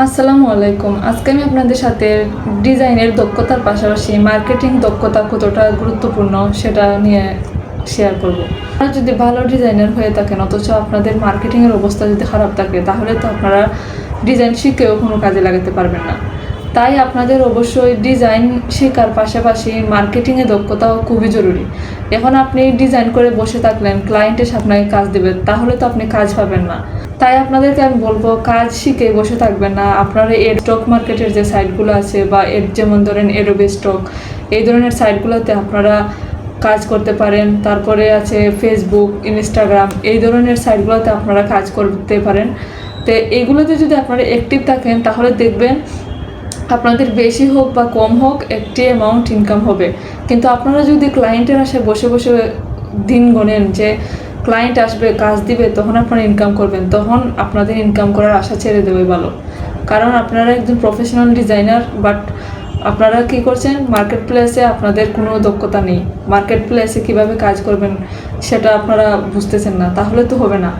আসসালামু আলাইকুম। আজকে আমি আপনাদের সাথে ডিজাইনের দক্ষতার পাশাপাশি মার্কেটিং দক্ষতা কতটা গুরুত্বপূর্ণ সেটা নিয়ে শেয়ার করব। আপনারা যদি ভালো ডিজাইনার হয়ে থাকেন অথচ আপনাদের মার্কেটিংয়ের অবস্থা যদি খারাপ থাকে তাহলে তো আপনারা ডিজাইন শিখেও কোনো কাজে লাগাতে পারবেন না। তাই আপনাদের অবশ্যই ডিজাইন শেখার পাশাপাশি মার্কেটিংয়ে দক্ষতাও খুবই জরুরি। এখন আপনি ডিজাইন করে বসে থাকলেন, ক্লায়েন্ট এসে আপনাকে কাজ দেবে, তাহলে তো আপনি কাজ পাবেন না। তাই আপনাদেরকে আমি বলবো, কাজ শিখে বসে থাকবেন না। আপনারা এর স্টক মার্কেটের যে সাইটগুলো আছে বা এর যেমন ধরেন এডোবে স্টক, এই ধরনের সাইটগুলোতে আপনারা কাজ করতে পারেন। তারপরে আছে ফেসবুক, ইনস্টাগ্রাম, এই ধরনের সাইটগুলোতে আপনারা কাজ করতে পারেন। তো এইগুলোতে যদি আপনারা অ্যাক্টিভ থাকেন তাহলে দেখবেন আপনাদের বেশি হোক বা কম হোক একটি অ্যামাউন্ট ইনকাম হবে। কিন্তু আপনারা যদি ক্লায়েন্টের আশায় বসে বসে দিন গোনেন যে ক্লায়েন্ট আসবে কাজ দিবে তখন আপনারা ইনকাম করবেন, তখন আপনাদের ইনকাম করার আশা ছেড়ে দেওয়াই ভালো। কারণ আপনারা একজন প্রফেশনাল ডিজাইনার, বাট আপনারা কী করছেন, মার্কেট প্লেসে আপনাদের কোনো দক্ষতা নেই। মার্কেট প্লেসে কীভাবে কাজ করবেন সেটা আপনারা বুঝতেছেন না, তাহলে তো হবে না।